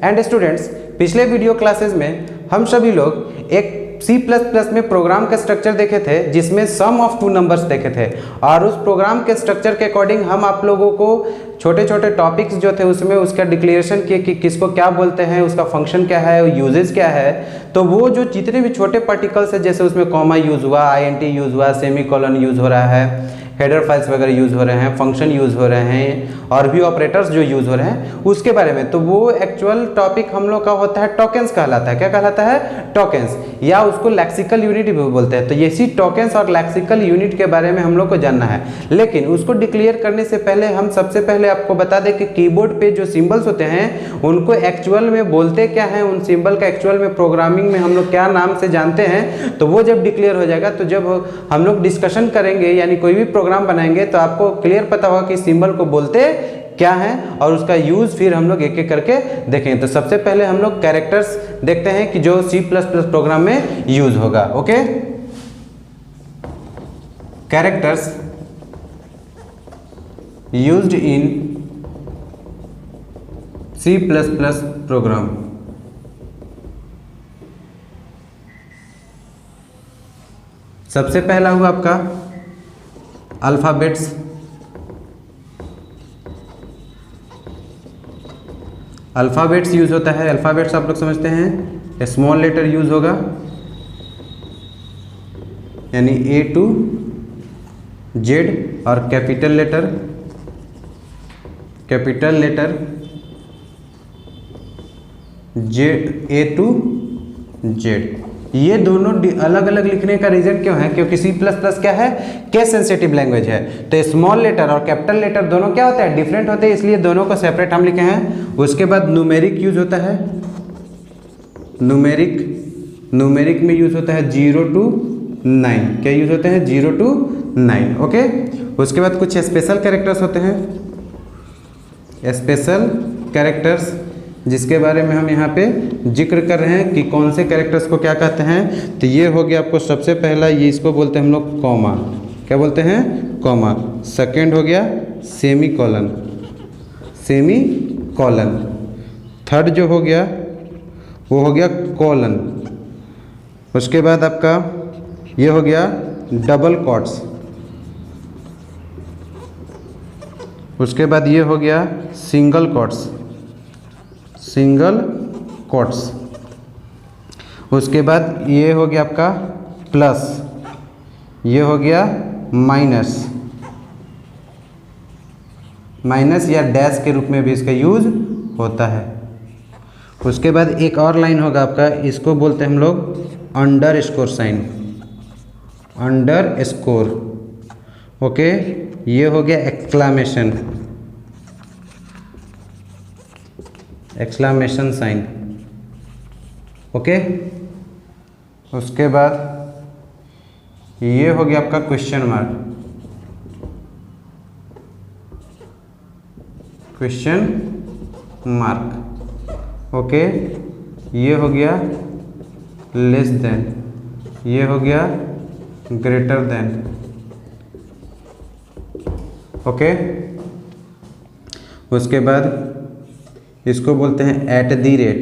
And students, पिछले video classes में हम सभी लोग एक C++ में प्रोग्राम का स्ट्रक्चर देखे थे जिसमें सम ऑफ टू नंबर्स देखे थे, और उस प्रोग्राम के स्ट्रक्चर के अकॉर्डिंग हम आप लोगों को छोटे छोटे टॉपिक्स जो थे उसमें उसका डिक्लेरेशन किए कि किसको क्या बोलते हैं, उसका फंक्शन क्या है, यूजेस क्या है। तो वो जो जितने भी छोटे पार्टिकल्स है, जैसे उसमें कॉमा यूज़ हुआ, INT यूज़ हुआ, सेमीकोलन यूज़ हो रहा है, हेडर फाइल्स वगैरह यूज़ हो रहे हैं, फंक्शन यूज़ हो रहे हैं, और भी ऑपरेटर्स जो यूज़ हो रहे हैं उसके बारे में, तो वो एक्चुअल टॉपिक हम लोग का होता है टोकेंस कहलाता है। क्या कहलाता है? टोकेंस, या उसको लैक्सिकल यूनिट भी बोलते हैं। तो इसी टोकेंस और लैक्सिकल यूनिट के बारे में हम लोग को जानना है, लेकिन उसको डिक्लेयर करने से पहले हम सबसे पहले आपको बता दें कि कीबोर्ड पे जो सिंबल्स होते हैं उनको एक्चुअल में बोलते क्या हैं, उन सिंबल का एक्चुअल में प्रोग्रामिंग में हम लोग क्या नाम से जानते हैं। तो वो जब डिक्लेयर हो जाएगा, तो जब हम लोग डिस्कशन करेंगे यानी कोई भी प्रोग्राम बनाएंगे तो आपको क्लियर पता होगा कि सिंबल को बोलते क्या है और उसका यूज फिर हम लोग एक एक करके देखेंगे। तो सबसे पहले हम लोग कैरेक्टर्स देखते हैं कि जो C++ प्रोग्राम में यूज होगा। ओके, characters used in C++ program. सबसे पहला हुआ आपका अल्फाबेट्स। अल्फाबेट्स यूज होता है। अल्फाबेट्स आप लोग समझते हैं, स्मॉल लेटर यूज होगा यानी A to Z, और capital letter A to Z। ये दोनों अलग अलग लिखने का रीजन क्यों है? क्योंकि C++ क्या है? केस सेंसिटिव लैंग्वेज है। तो स्मॉल लेटर और कैपिटल लेटर दोनों क्या होता है? डिफरेंट होते हैं, इसलिए दोनों को सेपरेट हम लिखे हैं। उसके बाद न्यूमेरिक यूज होता है। न्यूमेरिक में यूज होता है 0 to 9। क्या यूज होते हैं? 0 to 9। ओके, उसके बाद कुछ स्पेशल कैरेक्टर्स होते हैं, स्पेशल कैरेक्टर्स, जिसके बारे में हम यहाँ पे जिक्र कर रहे हैं कि कौन से कैरेक्टर्स को क्या कहते हैं। तो ये हो गया आपको सबसे पहला, ये इसको बोलते हैं हम लोग कॉमा। क्या बोलते हैं? कॉमा। सेकंड हो गया सेमीकोलन। थर्ड जो हो गया वो हो गया कोलन। उसके बाद आपका ये हो गया डबल कॉट्स। उसके बाद ये हो गया सिंगल कोट्स। उसके बाद ये हो गया आपका प्लस, ये हो गया माइनस या डैश के रूप में भी इसका यूज होता है। उसके बाद एक और लाइन होगा आपका, इसको बोलते हैं हम लोग अंडरस्कोर साइन, अंडरस्कोर। ओके, ये हो गया एक्सक्लामेशन साइन। ओके, उसके बाद ये हो गया आपका क्वेश्चन मार्क। ओके, ये हो गया लेस देन, ये हो गया ग्रेटर देन। ओके, उसके बाद इसको बोलते हैं एट दी रेट।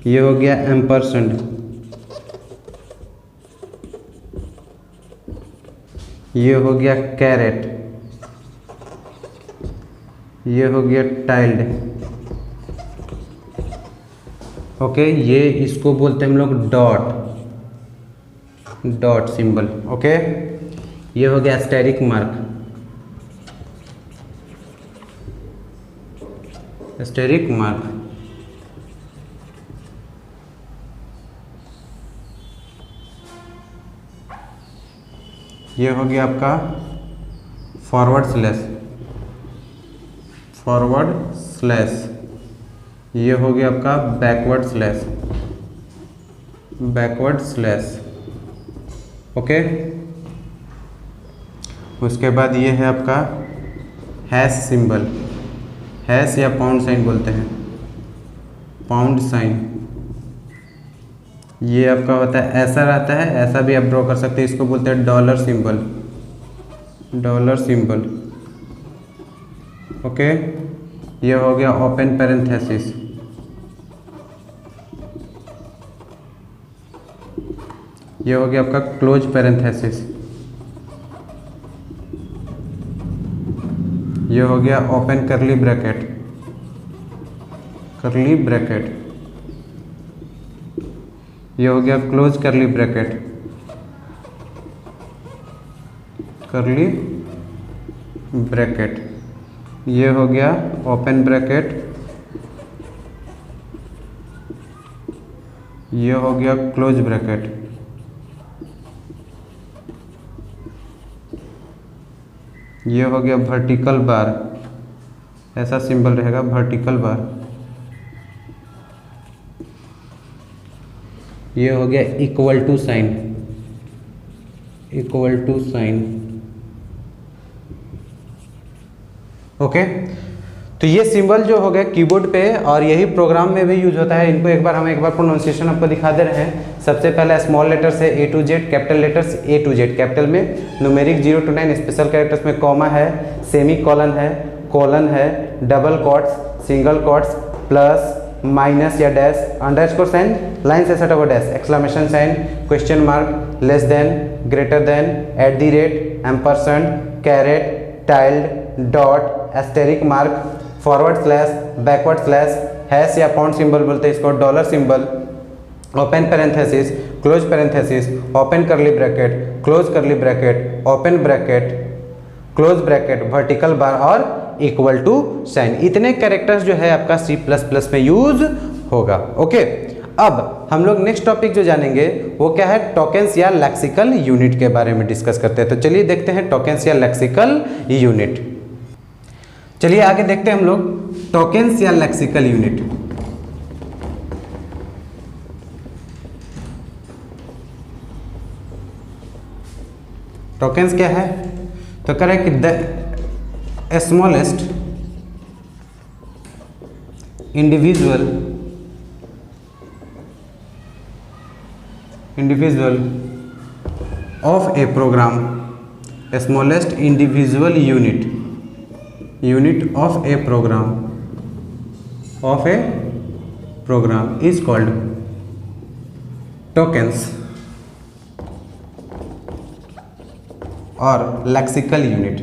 ये हो गया एम्परसेंड, ये हो गया कैरेट, ये हो गया टाइल्ड। ओके, ये इसको बोलते हैं हम लोग डॉट सिंबल। ओके, ये हो गया एस्टेरिक मार्क, ये हो गया आपका फॉरवर्ड स्लैश, ये हो गया आपका बैकवर्ड स्लैश। ओके, उसके बाद ये है आपका हैश सिंबल, हैश या पाउंड साइन बोलते हैं, पाउंड साइन। ये आपका होता है ऐसा रहता है, ऐसा भी आप ड्रॉ कर सकते हैं, इसको बोलते हैं डॉलर सिंबल। ओके, ये हो गया ओपन पैरेंथेसिस, ये हो गया आपका क्लोज पैरेंथेसिस, ये हो गया ओपन करली ब्रैकेट, करली ब्रैकेट, ये हो गया क्लोज करली ब्रैकेट, करली ब्रैकेट, ये हो गया ओपन ब्रैकेट, ये हो गया क्लोज ब्रैकेट, ये हो गया वर्टिकल बार, ऐसा सिंबल रहेगा वर्टिकल बार, ये हो गया equal to sign, equal to sign. Okay, तो ये सिंबल जो हो गया कीबोर्ड पे और यही प्रोग्राम में भी यूज होता है। इनको एक बार प्रोनाउंसिएशन आपको दिखा दे रहे हैं। सबसे पहला स्मॉल लेटर से A to Z, capital letters A to Z capital में, न्यूमेरिक 0 to 9, स्पेशल कैरेक्टर्स में कॉमा है, सेमी कॉलन है, कोलन है, double quotes, single quotes, plus, minus या डैश, अंडरस्कोर साइन, लाइन से सटा हुआ dash, exclamation sign, question mark, less than, greater than, at the rate, ampersand, caret, tilde, dot, asterisk mark, forward slash, backward slash, hash या pound symbol बोलते हैं इसको, dollar symbol, open parenthesis, close parenthesis, open करली bracket, close करली bracket, open bracket, close bracket, vertical bar और equal to sign. इतने characters जो है आपका C++ में यूज होगा। ओके, अब हम लोग नेक्स्ट टॉपिक जो जानेंगे वो क्या है, टोकेन्स या लेक्सिकल यूनिट के बारे में डिस्कस करते हैं। तो चलिए देखते हैं टोकेन्स या लेक्सिकल यूनिट। चलिए आगे देखते हैं हम लोग टोकेन्स या लेक्सिकल यूनिट। टोकेन्स क्या है, तो कह रहे हैं कि the smallest individual of a program, smallest individual unit of a program is called tokens और लेक्सिकल यूनिट।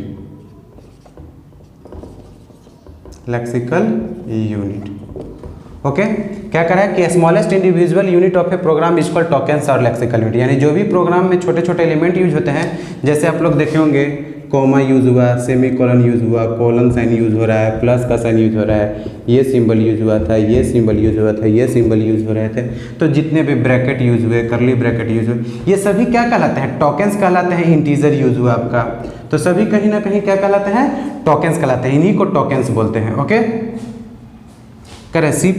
ओके, क्या कह रहा है कि smallest individual unit of a program is called tokens और लेक्सिकल यूनिट, यानी जो भी प्रोग्राम में छोटे छोटे एलिमेंट यूज होते हैं, जैसे आप लोग देखे होंगे कॉमा यूज हुआ, सेमी कॉलन यूज हुआ, कोलन साइन यूज हो रहा है, प्लस का साइन यूज हो रहा है, ये सिंबल यूज हुआ था, ये सिंबल यूज हुआ था, ये सिंबल यूज हो रहे थे। तो जितने भी ब्रैकेट यूज हुए, करली ब्रैकेट यूज हुए, ये सभी क्या कहलाते हैं, टोकेन्स कहलाते हैं। इंटीजर यूज हुआ आपका, तो सभी कहीं ना कहीं क्या कहलाते हैं, टोकेन्स कहलाते हैं। इन्हीं को टोकेन्स बोलते हैं। ओके, करें C++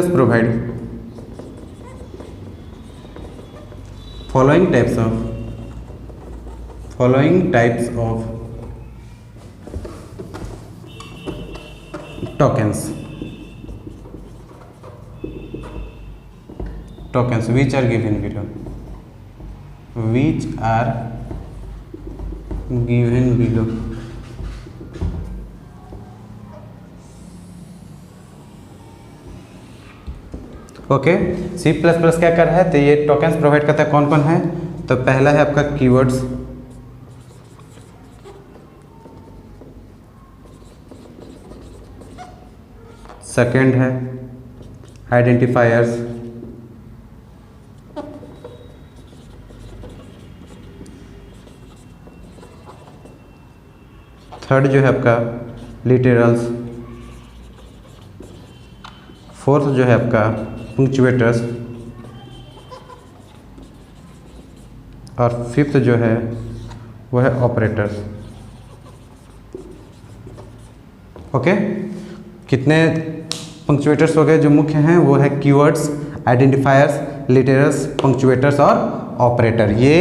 provide following types of tokens which are given below, okay. C++ क्या कर रहा है, तो ये टोकेन्स प्रोवाइड करता है। कौन कौन है, तो पहला है आपका कीवर्ड्स, सेकंड है आइडेंटिफायर्स, थर्ड जो है आपका लिटरल्स, फोर्थ जो है आपका पंक्चुएटर्स, और फिफ्थ जो है वो है ऑपरेटर्स। ओके, कितने पंक्चुएटर्स हो गए जो मुख्य हैं, वो है कीवर्ड्स, आइडेंटिफायर्स, लिटरल्स, पंक्चुएटर्स और ऑपरेटर। ये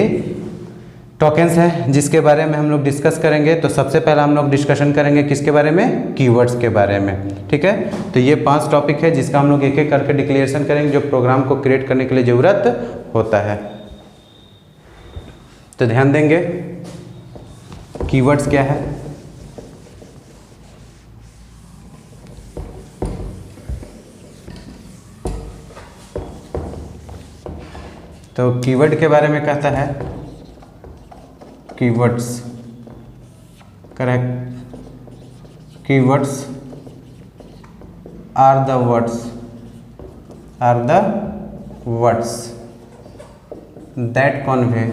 टोकेन्स है जिसके बारे में हम लोग डिस्कस करेंगे। तो सबसे पहला हम लोग डिस्कशन करेंगे किसके बारे में, कीवर्ड्स के बारे में। ठीक है, तो ये 5 टॉपिक है जिसका हम लोग एक एक करके डिक्लेरेशन करेंगे जो प्रोग्राम को क्रिएट करने के लिए ज़रूरत होता है। तो ध्यान देंगे, कीवर्ड्स क्या है, तो कीवर्ड के बारे में कहता है keywords, correct. Keywords are the words that convey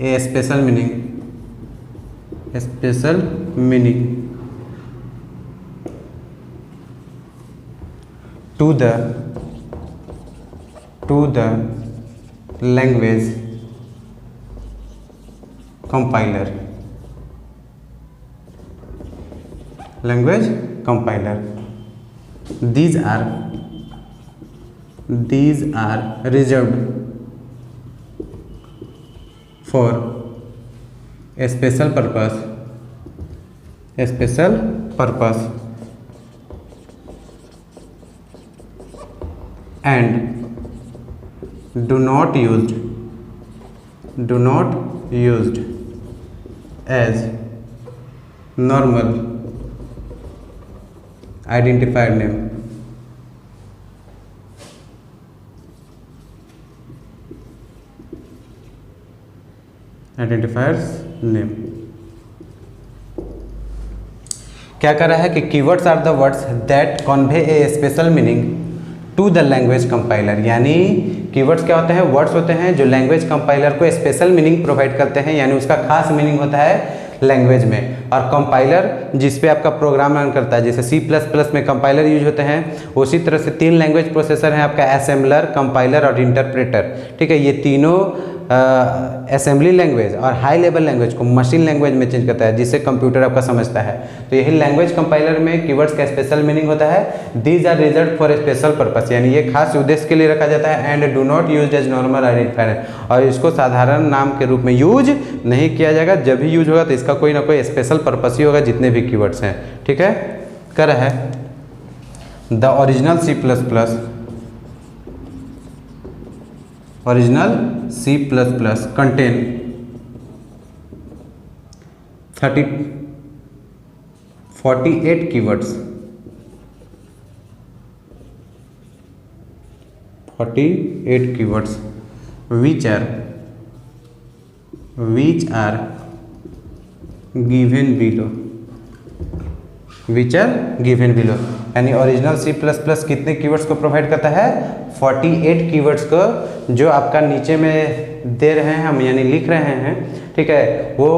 a special meaning to the language compiler. These are reserved for a special purpose and do not used as normal identifier name. क्या कर रहा है कि keywords are the words that convey a special meaning to the language compiler, यानी keywords क्या होते हैं, words होते हैं जो लैंग्वेज कंपाइलर को स्पेशल मीनिंग प्रोवाइड करते हैं, यानी उसका खास मीनिंग होता है लैंग्वेज में। और कंपाइलर जिस पे आपका प्रोग्राम रन करता है, जैसे C++ में कंपाइलर यूज होते हैं, उसी तरह से 3 लैंग्वेज प्रोसेसर हैं आपका, असेंबलर, कंपाइलर और इंटरप्रेटर। ठीक है, ये तीनों असेंबली लैंग्वेज और हाई लेवल लैंग्वेज को मशीन लैंग्वेज में चेंज करता है, जिससे कंप्यूटर आपका समझता है। तो यही लैंग्वेज कंपाइलर में कीवर्ड्स का स्पेशल मीनिंग होता है, these are reserved for a special purpose, यानी ये खास उद्देश्य के लिए रखा जाता है। And do not use as normal identifier, और इसको साधारण नाम के रूप में यूज नहीं किया जाएगा। जब भी यूज होगा तो इसका कोई ना कोई स्पेशल पर्पस ही होगा, जितने भी कीवर्ड्स हैं। ठीक है, कर रहा है the original C++ contain 48 keywords, 48 keywords which are given below, यानी ओरिजिनल C++ कितने कीवर्ड्स को प्रोवाइड करता है, 48 कीवर्ड्स को, जो आपका नीचे में दे रहे हैं हम, यानी लिख रहे हैं। ठीक है, वो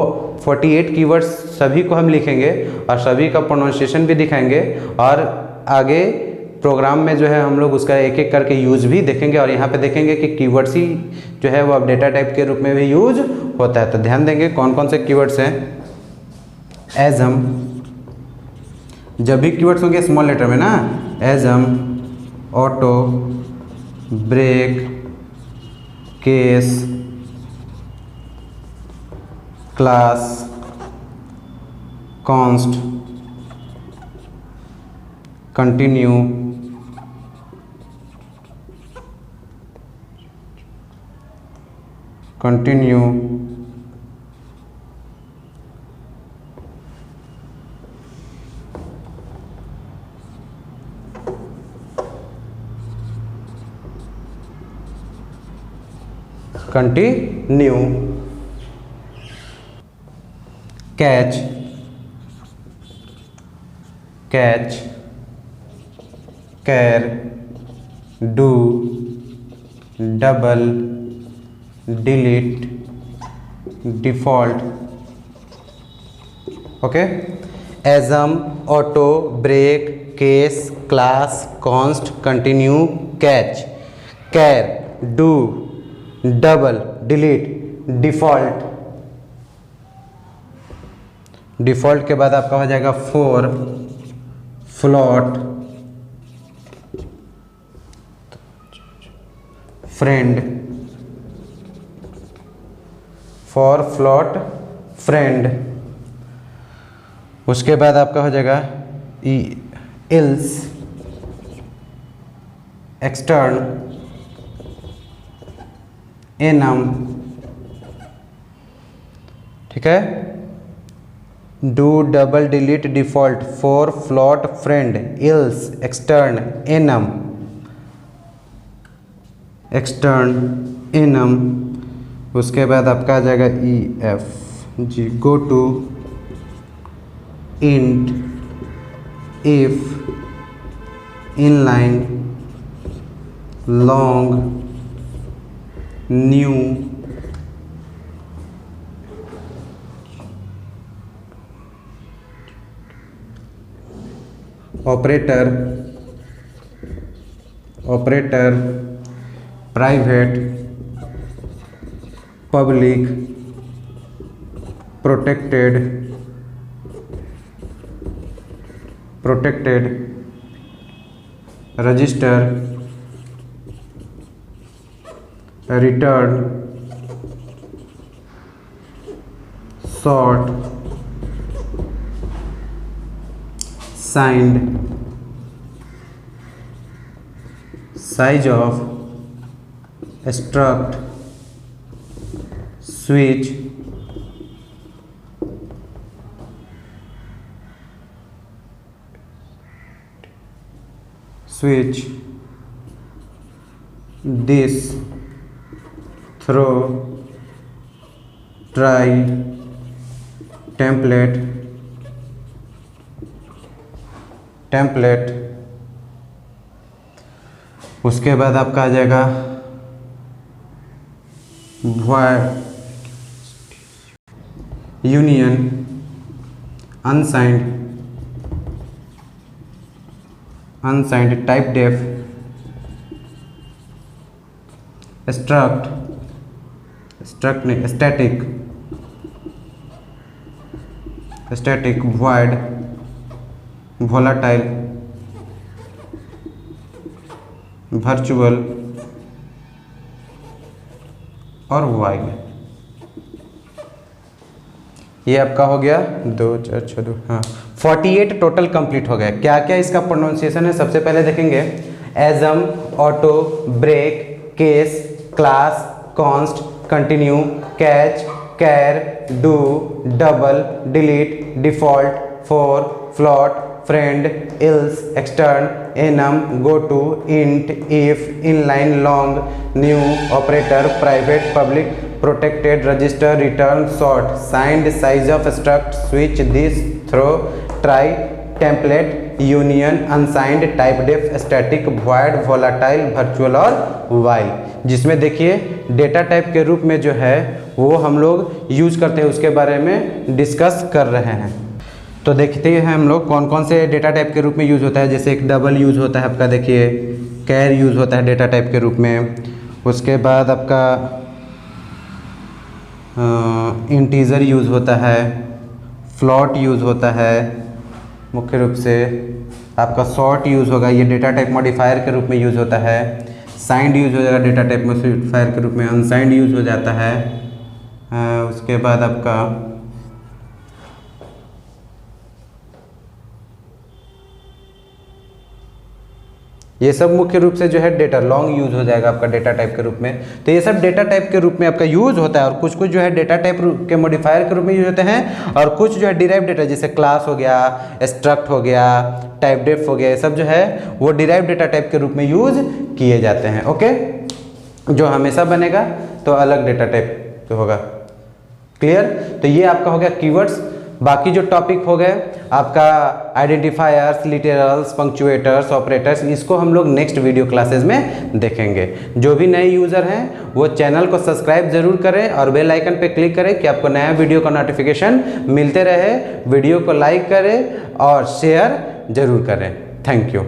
48 कीवर्ड्स सभी को हम लिखेंगे और सभी का प्रोनाउंसिएशन भी दिखाएंगे, और आगे प्रोग्राम में जो है हम लोग उसका एक एक करके यूज भी देखेंगे। और यहाँ पे देखेंगे कि कीवर्ड्स ही जो है वो अब डेटा टाइप के रूप में भी यूज होता है। तो ध्यान देंगे कौन कौन से कीवर्ड्स हैं। एज हम, जब भी कीवर्ड्स होंगे स्मॉल लेटर में ना, asm, auto, break, case, class, const, continue, catch, char, do, double, delete, default. Okay, asm, auto, break, case, class, const, continue, catch, char, do, double, delete, default. डिफॉल्ट के बाद आपका हो जाएगा for, float, friend, for, float, friend. उसके बाद आपका हो जाएगा इल्स, एक्सटर्न, एनम। ठीक है, do double delete default for float friend else extern enum। उसके बाद आपका आ जाएगा EF G, goto int if inline long new operator private public protected register return short signed size of struct switch this throw try template उसके बाद आपका आ जाएगा union unsigned typedef struct नहीं स्टैटिक वॉइड वोलाटाइल वर्चुअल और while. ये आपका हो गया 2 4 6 2 हाँ 48 टोटल कंप्लीट हो गया। क्या क्या इसका प्रोनाउंसिएशन है सबसे पहले देखेंगे। Asm, auto, break, case, class, const, continue, catch, char, do, double, delete, default, for, float, friend, else, extern, enum, go to, int, if, inline, long, new, operator, private, public, protected, register, return, sort, signed, size of struct, switch, this, throw, try, template, union, unsigned, type def, static, void, volatile, virtual और while। जिसमें देखिए data type के रूप में जो है वो हम लोग यूज करते हैं उसके बारे में डिस्कस कर रहे हैं। तो देखते हैं हम लोग कौन कौन से डेटा टाइप के रूप में यूज़ होता है। जैसे एक डबल यूज़ होता है आपका, देखिए कैर यूज़ होता है डेटा टाइप के रूप में। उसके बाद आपका इंटीजर यूज़ होता है, फ्लॉट यूज़ होता है मुख्य रूप से। आपका सॉर्ट यूज़ होगा, ये डेटा टाइप मॉडिफायर के रूप में यूज़ होता है। साइंड यूज़ हो जाएगा डेटा टाइप मॉडिफायर के रूप में। अनसाइंड यूज़ हो जाता है। उसके बाद आपका ये सब मुख्य रूप से जो है डेटा लॉन्ग यूज हो जाएगा आपका डेटा टाइप के रूप में। तो ये सब डेटा टाइप के रूप में आपका यूज होता है और कुछ कुछ जो है डेटा टाइप के मॉडिफायर के रूप में यूज होते हैं और कुछ जो है डिराइव डेटा जैसे क्लास हो गया, स्ट्रक्ट हो गया, टाइप डेफ हो गया, ये सब जो है वो डिराइव डेटा टाइप के रूप में यूज किए जाते हैं। ओके, जो हमेशा बनेगा तो अलग डेटा टाइप तो होगा। क्लियर? तो ये आपका हो गया कीवर्ड्स। बाकी जो टॉपिक हो गए आपका आइडेंटिफायर्स, लिटरल्स, पंक्चुएटर्स, ऑपरेटर्स, इसको हम लोग नेक्स्ट वीडियो क्लासेस में देखेंगे। जो भी नए यूज़र हैं वो चैनल को सब्सक्राइब जरूर करें और बेल आइकन पे क्लिक करें कि आपको नया वीडियो का नोटिफिकेशन मिलते रहे। वीडियो को लाइक करें और शेयर जरूर करें। Thank you.